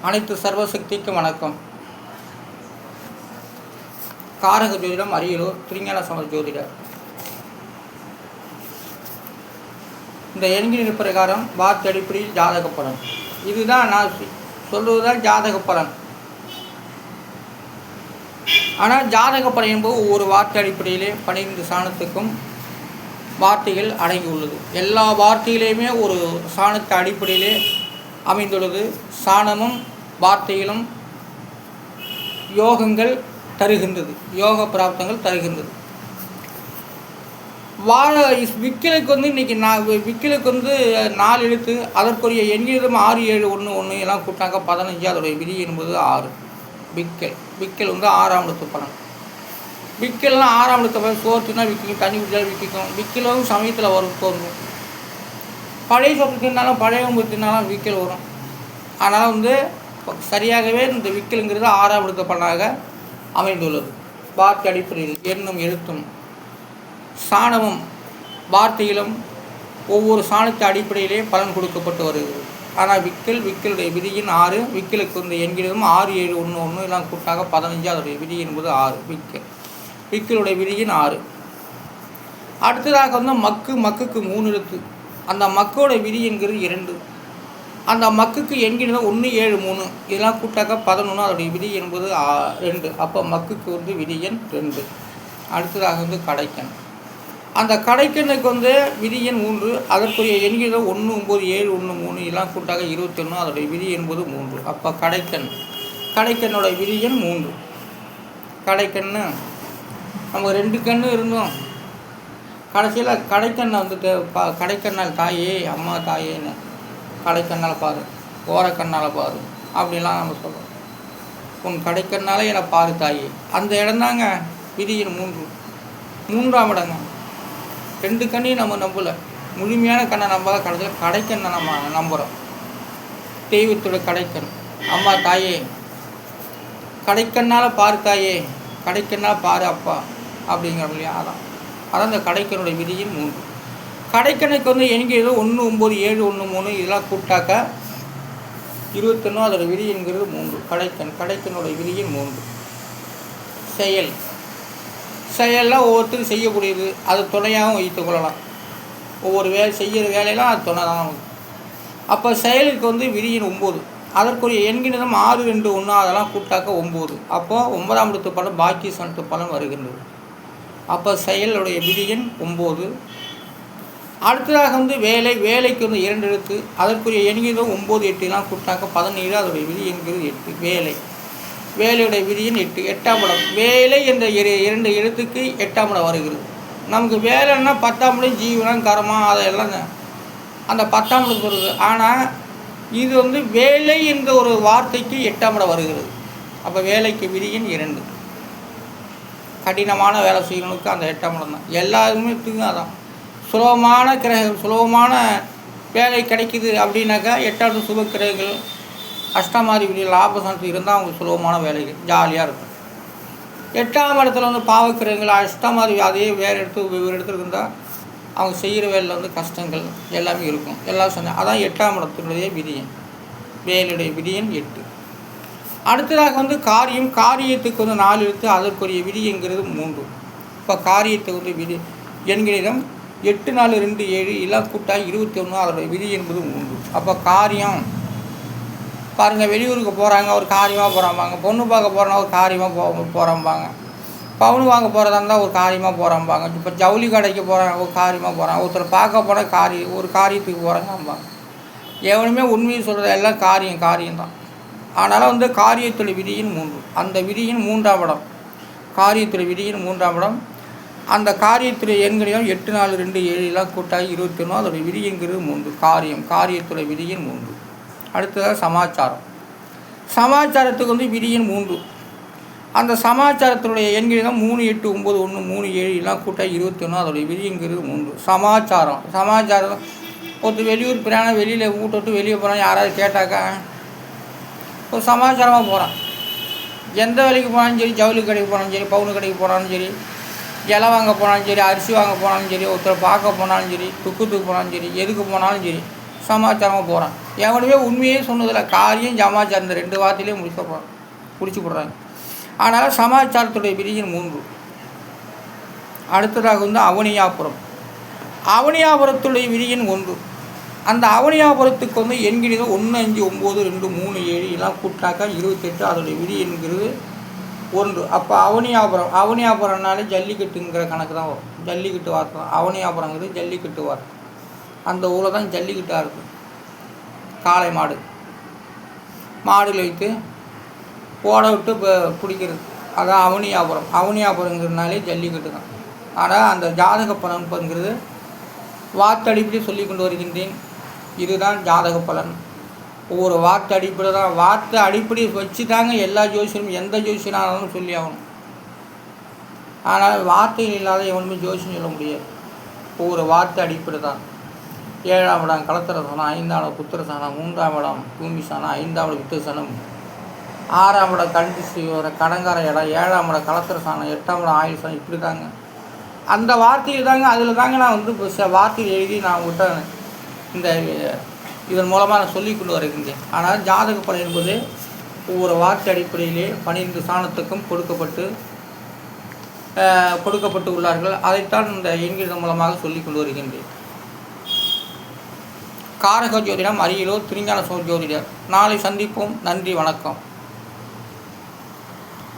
அனைத்து சர்வசக்திக்கும் வணக்கம். காரக ஜோதிடம் அரியலூர் திருஞான சம்பந்த ஜோதிடர். இந்த எண்கின் பிரகாரம் வார்த்தை அடிப்படையில் ஜாதக பலன். இதுதான் நான் சொல்வதுதான் ஜாதக பலன். ஆனால் ஜாதக பலன் என்பது ஒவ்வொரு வார்த்தை அடிப்படையிலே 12 சாணத்துக்கும் வார்த்தைகள் அடங்கியுள்ளது. எல்லா வார்த்தையிலையுமே ஒரு சாணத்தை அடிப்படையிலே அமைந்துள்ளது. சாணமும் வார்த்தைகளும் யோகங்கள் தருகின்றது, யோக பிராப்தங்கள் தருகின்றது. விக்கிலுக்கு இன்றைக்கி விக்கிலுக்கு 4 எழுத்து, அதற்குரிய எண்ணியதும் 6 7 1 1 எல்லாம் கூட்டாங்க 15. அதோடைய விதி என்பது 6. விக்கல் 6ஆம் எழுத்து பலன். விக்கல்லாம் 6ஆம் எழுத்து பலன். சோற்றுனா விற்கும், தண்ணி குடிச்சாலும் விற்கும். விக்கலும் சமயத்தில் வரும், தோன்றும். பழைய சொத்து தின்னாலும் பழைய தின்னாலும் விக்கல் வரும். அதனால் சரியாகவே இந்த விக்கலுங்கிறது 6ஆம் எழுத்து பலனாக அமைந்துள்ளது. வார்த்தை அடிப்படையில் எண்ணும் எழுத்தும் சாணமும் வார்த்தையிலும் ஒவ்வொரு சாணத்தை அடிப்படையிலே பலன் கொடுக்கப்பட்டு வருகிறது. ஆனால் விக்கலுடைய விதியின் 6. விக்கலுக்கு என்கிறதும் 6 7 1 1 எல்லாம் கூட்டாக 15. அதோடைய விதி என்பது 6. விக்கலுடைய விதியின் 6. அடுத்ததாக மக்குக்கு 3 எழுத்து. அந்த மக்கோட விதி என்கிறது 2. அந்த மக்குக்கு என்கிறது 1 7 3 இதெல்லாம் கூட்டாக்க 11. அதோடைய விதி என்பது 2. அப்போ மக்குக்கு விதி எண் 2. அடுத்ததாக கடைக்கண். அந்த கடைக்கண்ணுக்கு விதி எண் 3. அதற்குரிய எண்கிறது 1 9 7 1 3 இதெல்லாம் கூட்டாக 21. அதோடைய விதி என்பது 3. அப்போ கடைக்கண்ணோட விதி எண் 3. கடைக்கண்ணு நம்ம 2 கண்ணு இருந்தோம். கடைசியில் கடைக்கண்ணை கடைக்கண்ணால் தாயே, அம்மா தாயேன்னு கடைக்கண்ணால் பாரு, ஓரக்கண்ணால் பாரு அப்படின்லாம் நம்ம சொல்கிறோம். உன் கடைக்கண்ணால் என்னை பாரு தாயே. அந்த இடம்தாங்க விதியின் 3. 3ஆம் இடங்க. 2 கண்ணையும் நம்ம நம்பலை, முழுமையான கண்ணை நம்பாத கடைசியில் கடைக்கண்ணை நம்ம நம்புகிறோம். தெய்வத்தோட கடைக்கண், அம்மா தாயே, கடைக்கண்ணால் பாரு தாயே, கடைக்கண்ணால் பாரு அப்பா அப்படிங்கிற இல்லையா. அதான் இந்த கடைக்கனுடைய விதியின் 3. கடைக்கணுக்கு எண்கிறது 1 9 7 1 3 இதெல்லாம் கூட்டாக்க 21. அதோட விதி என்கிறது 3. கடைக்கனுடைய விதியின் 3. செயல்லாம் ஒவ்வொருத்தரும் செய்யக்கூடியது, அது துணையாகவும் வைத்துக் கொள்ளலாம். ஒவ்வொரு செய்கிற வேலையெல்லாம் அது துணை தான் நமக்கு. அப்போ செயலுக்கு விதியின் 9. அதற்குரிய எண்கிணம் 6 2 1 அதெல்லாம் கூட்டாக்க 9. அப்போது 9ஆம் எழுத்து பலன் பாக்கி சனத்து பலன் வருகின்றது. அப்போ செயலுடைய விதியின் 9. அடுத்ததாக வேலைக்கு 2 எழுத்து. அதற்குரிய எண்கிணம் 9 8 கூட்டாக்க 17. அதோடைய விதி என்கிறது 8. வேலையுடைய விதியின் 8. 8ஆம் இடம். வேலை என்ற 2 எழுத்துக்கு 8ஆம் இடம் வருகிறது. நமக்கு வேலைன்னா 10ஆம் இடம் ஜீவனம் கர்மம் அதெல்லாம் அந்த 10ஆம் இடம் வருது. ஆனால் இது வேலை என்ற ஒரு வார்த்தைக்கு 8ஆம் இடம் வருகிறது. அப்போ வேலைக்கு விதியின் 2. கடினமான வேலை செய்யணுக்கு அந்த 8ஆம் இடம் தான். எல்லாருமே அதான் சுலபமான கிரகம், சுலபமான வேலை கிடைக்குது அப்படின்னாக்கா 8ஆம் சுப கிரகங்கள் அஷ்டமாதி விதி லாபசனத்து இருந்தால் அவங்க சுலபமான வேலைகள் ஜாலியாக இருக்கும். 8ஆம் இடத்துல பாவக்கிரகங்கள் அஷ்டமாதி அதே வேறு இடத்துல இருந்தால் அவங்க செய்கிற வேலையில் கஷ்டங்கள் எல்லாமே இருக்கும். எல்லாம் சொன்னேன். அதான் 8ஆம் இடத்துடைய விதியன், வேலையுடைய விதியன் 8. அடுத்ததாக காரியத்துக்கு 4 எழுத்து. அதற்குரிய விதி என்கிறது 3. இப்போ காரியத்துக்கு விதி என்கிறதும் 8 4 2 7 எல்லாம் கூட்டாக 21. அதோடைய விதி என்பது 3. அப்போ காரியம் பாருங்கள், வெளியூருக்கு போகிறாங்க, ஒரு காரியமாக போகிறாம்பாங்க. பொண்ணு பார்க்க போகிறோன்னா ஒரு காரியமாக போகிறாம்பாங்க. பவுன் வாங்க போகிறதா இருந்தால் ஒரு காரியமாக போகிறாம்பாங்க. இப்போ ஜவுளி கடைக்கு போகிறாங்க, ஒரு காரியமாக போகிறாங்க. ஒருத்தர் பார்க்க போனால் ஒரு காரியத்துக்கு போகிறாங்கம்பாங்க. எவனுமே உண்மையை சொல்கிறது எல்லாம் காரியம்தான். அதனால் காரியத்துடைய விதியின் 3. அந்த விதியின் 3ஆம் இடம், காரியத்துடைய விதியின் 3ஆம் இடம். அந்த காரியத்துடைய எண்களையும் 8 4 2 7 எல்லாம் கூட்டாகி 21. அதோடைய விதி என்கிறது 3. காரியத்துடைய விதியின் 3. அடுத்ததாக சமாச்சாரத்துக்கு விதியின் 3. அந்த சமாச்சாரத்தினுடைய எண்களிடம் 3 8 9 1 3 7 எல்லாம் கூட்டாகி 21. அதோடைய விதி என்கிறது 3. சமாச்சாரம் ஒருத்தர் வெளியூர் பிரயாணம், வெளியில் வீட்டை விட்டு வெளியே போகிறான், யாராவது கேட்டாக்கா ஒரு சமாச்சாரமாக போகிறான். எந்த வேலைக்கு போனாலும் சரி, ஜவுளி கடைக்கு போனாலும் சரி, பவுனு கடைக்கு போனாலும் சரி, இலை வாங்க போனாலும் சரி, அரிசி வாங்க போனாலும் சரி, ஒருத்தரை பார்க்க போனாலும் சரி, துக்கத்துக்கு போனாலும் சரி, எதுக்கு போனாலும் சரி, சமாச்சாரமாக போகிறான். எவனுமே உண்மையே சொன்னதில்லை, காரியம் சமாச்சாரம் இந்த 2 வார்த்தையிலே முடிச்சு போடுறாங்க. அதனால் சமாச்சாரத்துடைய விதியின் 3. அடுத்ததாக அவனியாபுரம். அவனியாபுரத்துடைய விதியின் 1. அந்த அவனியாபுரத்துக்கு என்கிறது 1, 5, 9, 2, 3, 7 எல்லாம் கூட்டாக்கா 28. அதோடைய விதி என்கிறது 1. அப்போ அவனியாபுரம்னாலே ஜல்லிக்கட்டுங்கிற கணக்கு தான் வரும். ஜல்லிக்கட்டு வார்த்தை தான் அவனியாபுரங்கிறது, ஜல்லிக்கட்டு வார்த்தை. அந்த ஊரில் தான் ஜல்லிக்கட்டாக இருக்குது. காளை மாடுகள் வைத்து ஓட விட்டு பிடிக்கிறது, அதான் அவனியாபுரம். அவனியாபுரங்கிறதுனாலே ஜல்லிக்கட்டு தான். ஆனால் அந்த ஜாதக பலன்ங்கிறது வார்த்தை அடிப்படை சொல்லி கொண்டு வருகின்றேன். இதுதான் ஜாதக பலன். ஒவ்வொரு வார்த்தை அடிப்படை தான், வார்த்தை அடிப்படையை வச்சு தாங்க எல்லா ஜோசியரும் எந்த ஜோசியனாலும் சொல்லி ஆகணும். ஆனால் வார்த்தைகள் இல்லாத எவனுமே ஜோசியம் சொல்ல முடியாது. ஒவ்வொரு வார்த்தை அடிப்படை தான். 7ஆம் இடம் கலத்திரசனம், 5ஆம் இடம் புத்திரசனம், 3ஆம் இடம் பூமி சனம், 5ஆம் இடம் வித்துசனம், 6ஆம் இடம் கண்டிச்சு வர கடங்கார இடம், 7ஆம் இடம் கலத்திரசனம், 8ஆம் இடம் ஆயுள் சனம். இப்படி தாங்க அந்த வார்த்தையில் தாங்க, அதில் தாங்க நான் இப்போ வார்த்தையில் எழுதி நான் உங்கள்கிட்ட இந்த இதன் மூலமாக நான் சொல்லி கொண்டு வருகின்றேன். ஆனால் ஜாதக பலன் என்பது ஒவ்வொரு வார்த்தை அடிப்படையிலே 12 சாணத்துக்கும் கொடுக்கப்பட்டு உள்ளார்கள். அதைத்தான் இந்த என்கிற மூலமாக சொல்லி கொண்டு வருகின்றேன். காரக ஜோதிடம் அரியலூர் திருஞான ஜோதிடர். நாளை சந்திப்போம். நன்றி, வணக்கம்.